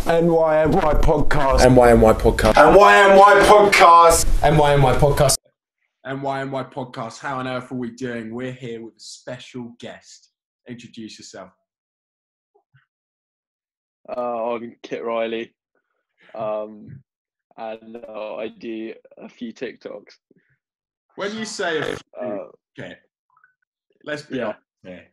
NYNY podcast. NYNY podcast. NYNY podcast. NYNY podcast. NYNY podcast. How on earth are we doing? We're here with a special guest. Introduce yourself. I'm Kitealehal, and I do a few TikToks. When you say a few, okay, let's be honest here.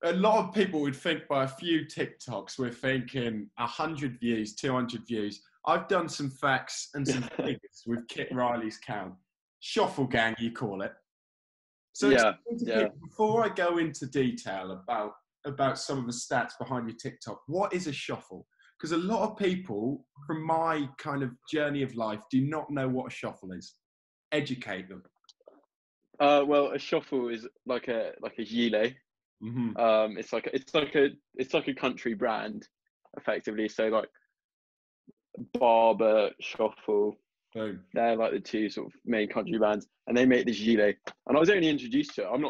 A lot of people would think by a few TikToks, we're thinking 100 views, 200 views. I've done some facts and some figures with Kitealehal's count. Schoffel Gang, you call it. So people, before I go into detail about some of the stats behind your TikTok, what is a shuffle? Because a lot of people from my kind of journey of life do not know what a shuffle is. Educate them. Well, a shuffle is like a gilet. Mm-hmm. It's like a country brand, effectively. So like Barber, Schoffel, they're like the two sort of main country bands, and they make this gilet. And I was only introduced to it. I'm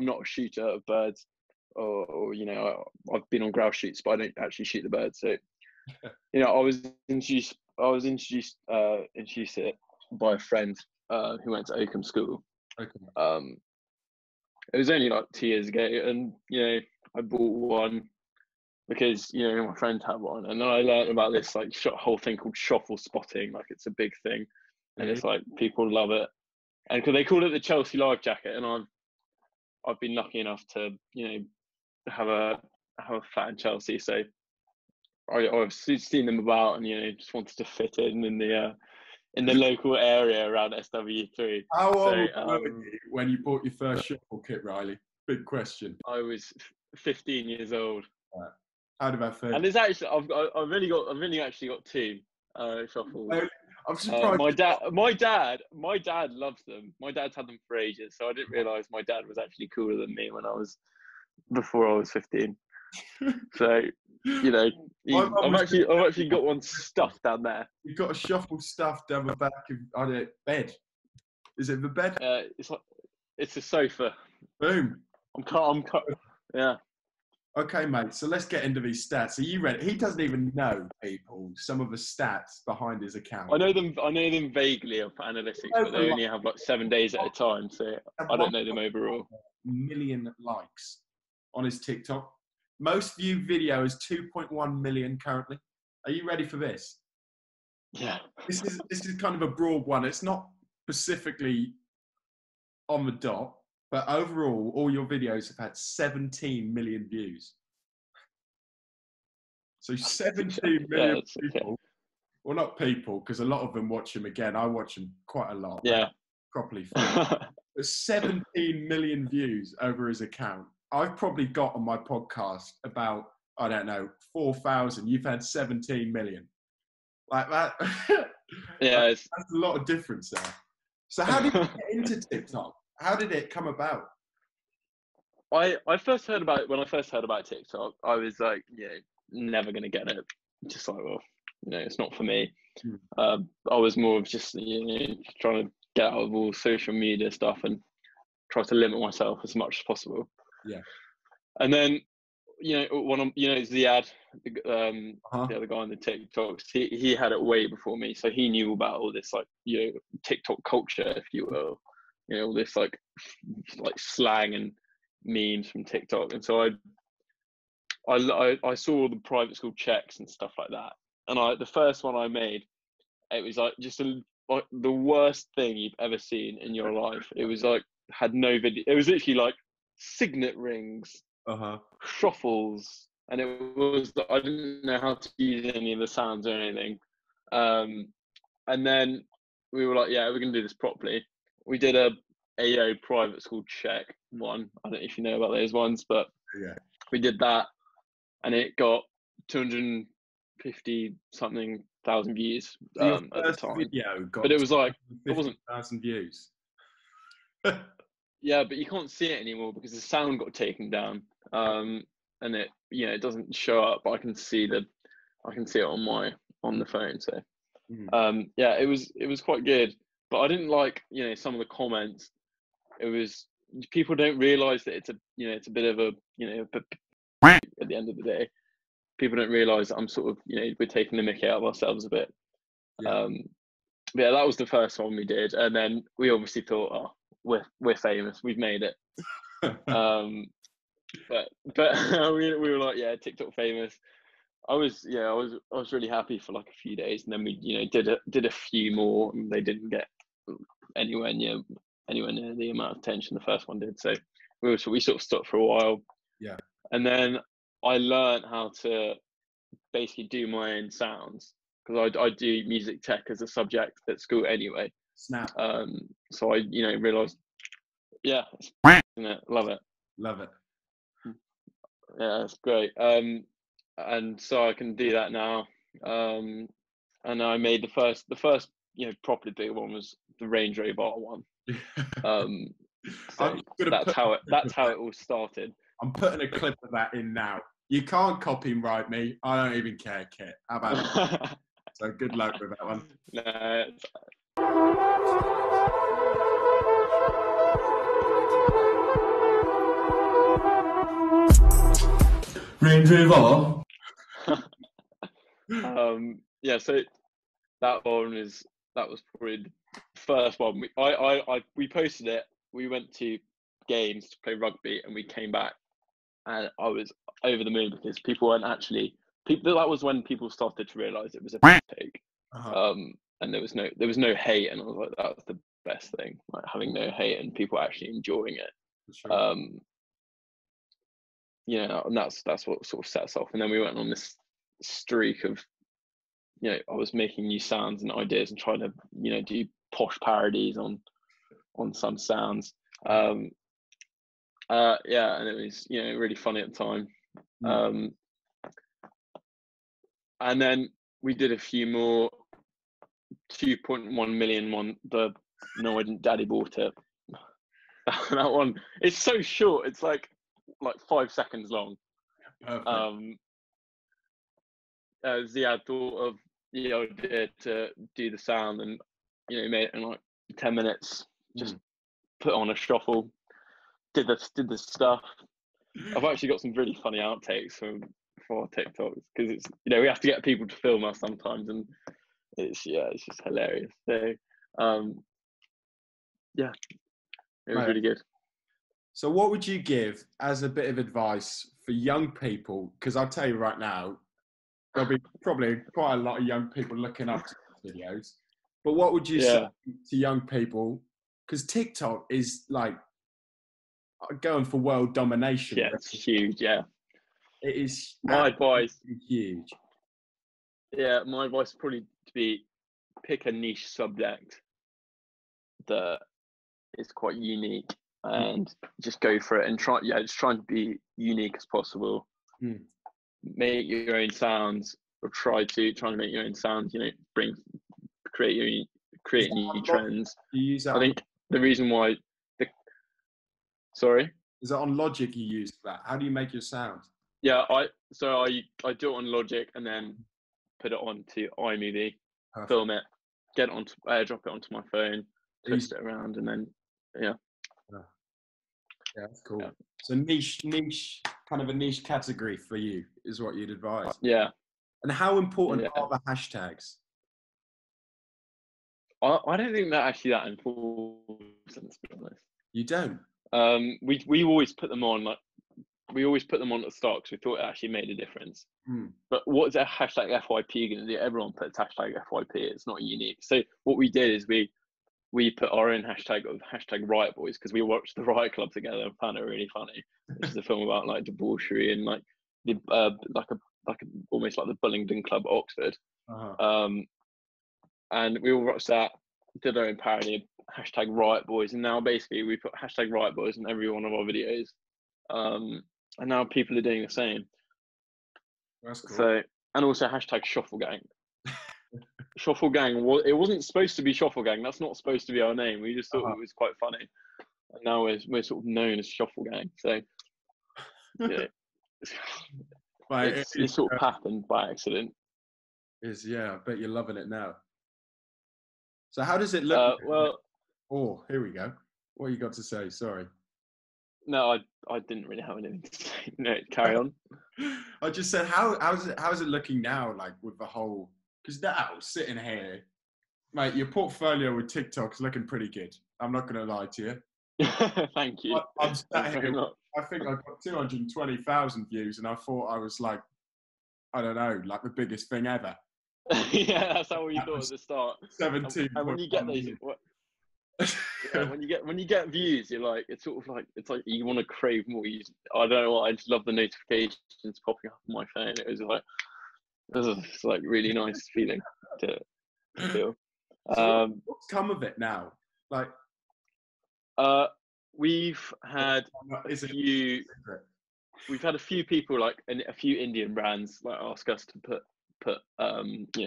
not a shooter of birds, or you know, I've been on grouse shoots, but I don't actually shoot the birds. So you know, I was introduced to it by a friend who went to Oakham School. Okay. It was only like 2 years ago, and you know, I bought one because you know my friend had one, and then I learned about this like whole thing called shuffle spotting. Like it's a big thing, and it's like people love it, and because they call it the Chelsea life jacket, and I've been lucky enough to you know have a flat in Chelsea, so I've seen them about, and you know just wanted to fit in the local area around SW3. How old were you when you bought your first shuffle kit, Riley? Big question. I was 15 years old. Right. How did that feel? And it's actually I've only actually got two shuffles. I'm surprised. My dad loves them. My dad's had them for ages, so I didn't realise my dad was actually cooler than me before I was 15. So you know, I've actually got one stuffed down there. You've got a shuffle stuffed down the back of the bed. Is it the bed? It's a sofa. Boom. Yeah. Okay, mate. So let's get into these stats. Are you ready? He doesn't even know, people, some of the stats behind his account. I know them vaguely off analytics, but they only have like 7 days at a time, so I don't know them overall. Million likes on his TikTok. Most viewed video is 2.1 million currently. Are you ready for this? Yeah. This is kind of a broad one. It's not specifically on the dot, but overall, all your videos have had 17 million views. So 17 million people. Okay. Well, not people, because a lot of them watch him again. I watch him quite a lot. Yeah. Properly. There's 17 million views over his account. I've probably got on my podcast about, I don't know, 4,000. You've had 17 million. Like that. Yeah. That's a lot of difference there. So how did you get into TikTok? How did it come about? When I first heard about TikTok, I was like, yeah, never going to get it. Just like, well, you know, it's not for me. I was more of just, you know, trying to get out of all social media stuff and try to limit myself as much as possible. Yeah. And then, you know, Ziad, the other guy on the TikToks, he had it way before me. So he knew about all this, like, you know, TikTok culture, if you will. You know, all this like slang and memes from TikTok. And so I saw all the private school checks and stuff like that. And the first one I made, it was like just like the worst thing you've ever seen in your life. It was like had no video. It was literally like signet rings, shuffles, and it was I didn't know how to use any of the sounds or anything. And then we were like, yeah, we're gonna do this properly. We did a AO private school check one. I don't know if you know about those ones, but yeah, we did that, and it got 250 something thousand views at the time. But it was like it wasn't 1,000 views. Yeah, but you can't see it anymore because the sound got taken down, and it, you know, it doesn't show up. But I can see it on the phone. So, yeah, it was quite good. But I didn't like, you know, some of the comments. It was people don't realise that it's a bit of a, you know, at the end of the day. people don't realise that I'm sort of, we're taking the mickey out of ourselves a bit. Yeah. But yeah, that was the first one we did, and then we obviously thought, oh, we're famous, we've made it. But we were like, yeah, TikTok famous. I was really happy for like a few days, and then we did a few more, and they didn't get anywhere near the amount of attention the first one did. So we sort of stopped for a while. Yeah. And then I learned how to basically do my own sounds, because I do music tech as a subject at school anyway. Snap. So I realised, yeah, isn't it? Love it. Love it. Yeah, it's great. And so I can do that now. And I made the first properly big one was the Range Rover one. So that's how it all started. I'm putting a clip of that in now. You can't copyright me. I don't even care, Kit. How about that? So good luck with that one. No. Range Rover. Yeah, so that was probably the first one. We posted it. We went to games to play rugby, and we came back, and I was over the moon because people weren't actually people. That was when people started to realise it was a take. And there was no hate, and I was like, that was the best thing, like having no hate and people actually enjoying it. For sure. And that's what sort of set us off. And then we went on this streak of, I was making new sounds and ideas and trying to, do posh parodies on some sounds. And it was, really funny at the time. And then we did a few more. 2.1 million one. The No, I Didn't Daddy Bought It. That one, it's so short. It's like 5 seconds long. Perfect. Ziad thought of the idea to do the sound, and made it in like 10 minutes. Just put on a shuffle, did the stuff. I've actually got some really funny outtakes for TikToks, because it's we have to get people to film us sometimes, and it's just hilarious. So it was really good. So what would you give as a bit of advice for young people? Because I'll tell you right now, there'll be probably quite a lot of young people looking up to these videos. But what would you say to young people? Because TikTok is like going for world domination. Yeah, it's huge. Yeah, it is. My advice, huge. Yeah, my advice would probably to be pick a niche subject that is quite unique, and just go for it and try to be unique as possible. Make your own sounds, or try to make your own sounds, create new trends. You use that I think the reason why sorry? Is it on Logic you use for that? How do you make your sound? Yeah, I do it on Logic and then put it onto iMovie, film it, get it onto airdrop it onto my phone, twist it around, and then yeah, that's cool. Yeah. So niche, kind of a niche category for you is what you'd advise. Yeah. And how important are the hashtags? I don't think they're actually that important, to be honest. You don't? We always put them on, we always put them on at the start because we thought it actually made a difference. But what is a hashtag FYP going to do? Everyone puts hashtag FYP. It's not unique. So what we did is we put our own hashtag of hashtag Riot Boys, because we watched the Riot Club together and found it really funny. Which is a film about like debauchery and like the almost like the Bullingdon Club at Oxford. And we all watched that, did our own parody of hashtag Riot Boys, and now basically we put hashtag Riot Boys in every one of our videos. And now people are doing the same. That's cool. So, and also hashtag Schoffel Gang. Schoffel Gang, it wasn't supposed to be Schoffel Gang. That's not supposed to be our name. We just thought it was quite funny. And now we're sort of known as Schoffel Gang. So, yeah. It sort of happened by accident. I bet you're loving it now. So how does it look? Well, here we go. What you got to say? Sorry. No, I didn't really have anything to say. No, carry on. I just said, how's it looking now? Like with the whole, because now sitting here, mate, your portfolio with TikTok's looking pretty good. I'm not going to lie to you. Thank you. I'm sat here. I think I got 220,000 views, and I thought I was like, I don't know, like the biggest thing ever. Yeah, that's how you thought at the start. 17. And when you get those, when you get views, you're like, it's like you want to crave more. I don't know what. I just love the notifications popping up on my phone. It was like really nice feeling to feel. So what's come of it now? Like, we've had a few people, like a few Indian brands, like ask us to put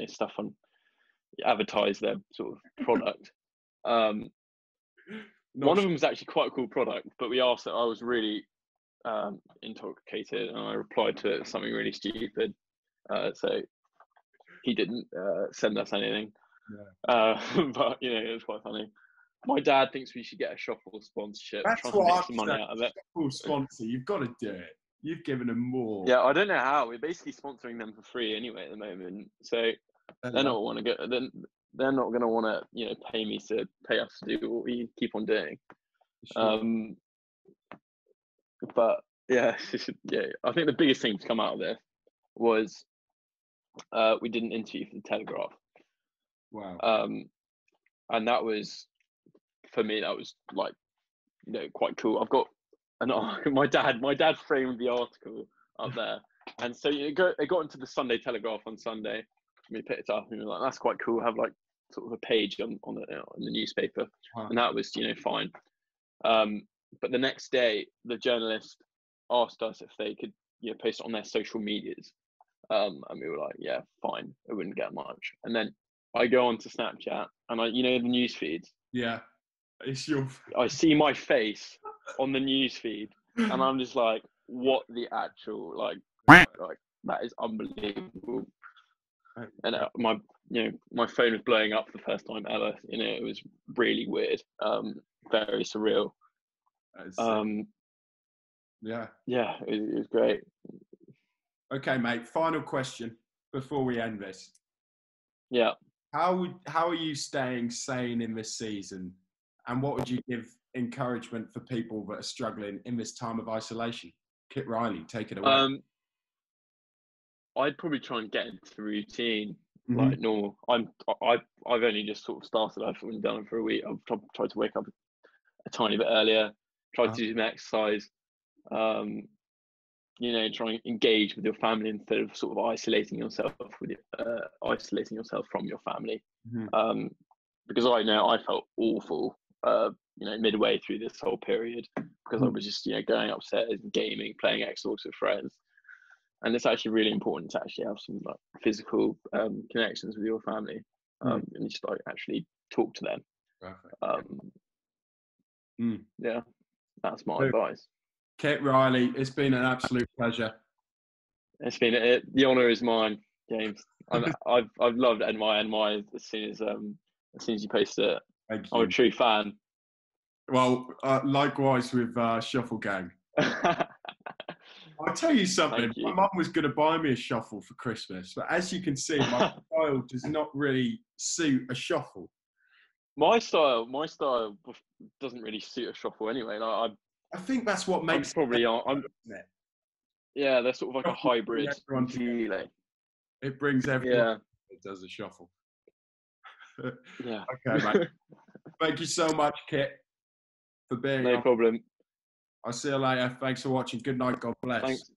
stuff on, advertise their sort of product. One of them was actually quite a cool product, but we asked that. I was really intoxicated, and I replied to it with something really stupid. So he didn't send us anything. Yeah. But it was quite funny. My dad thinks we should get a Schoffel sponsorship. That's try to make some money out of it. Schoffel sponsor, you've got to do it. You've given them more. Yeah, I don't know how. We're basically sponsoring them for free anyway at the moment. So they're not want to get. They're not going to want to pay us to do what we keep on doing. Sure. But yeah, I think the biggest thing to come out of this was we did an interview for the Telegraph. Wow. And that was, for me, that was like, quite cool. I've got my dad framed the article up there, and so it got into the Sunday Telegraph on Sunday. We picked it up and we were like, that's quite cool. Have like sort of a page on the newspaper, and that was fine. But the next day, the journalist asked us if they could post it on their social medias, and we were like, yeah, fine. It wouldn't get much. And then I go on to Snapchat, and the news feeds. Yeah, I see my face on the news feed, and I'm just like, what the actual like that is unbelievable. And my phone was blowing up for the first time ever. It was really weird, very surreal. Yeah, it was great. Okay, mate. Final question before we end this. Yeah. How are you staying sane in this season, and what would you give encouragement for people that are struggling in this time of isolation? Kit Riley, take it away. I'd probably try and get into the routine like normal. I've only just sort of started. I've only done it for a week. I've tried to wake up a tiny bit earlier. Tried to do some exercise. Try and engage with your family instead of sort of isolating yourself from your family. Because I know I felt awful, midway through this whole period, because I was just, going upstairs and gaming, playing Xbox with friends. And it's actually really important to actually have some like physical connections with your family, and just like actually talk to them. Perfect. Yeah, that's my advice. Kit Riley, it's been an absolute pleasure. It's been the honour is mine, James. I've loved NY as soon as you posted it. Thank you. I'm a true fan. Well, likewise with Schoffel Gang. I'll tell you something. My mum was going to buy me a shuffle for Christmas, but as you can see, my style does not really suit a shuffle. My style doesn't really suit a shuffle anyway. Like, I think that's what makes yeah, they're sort of like a hybrid feeling. It brings everyone. It does a shuffle. Yeah. Okay, mate. Thank you so much, Kit, for being on. No problem. I'll see you later. Thanks for watching. Good night. God bless. Thanks.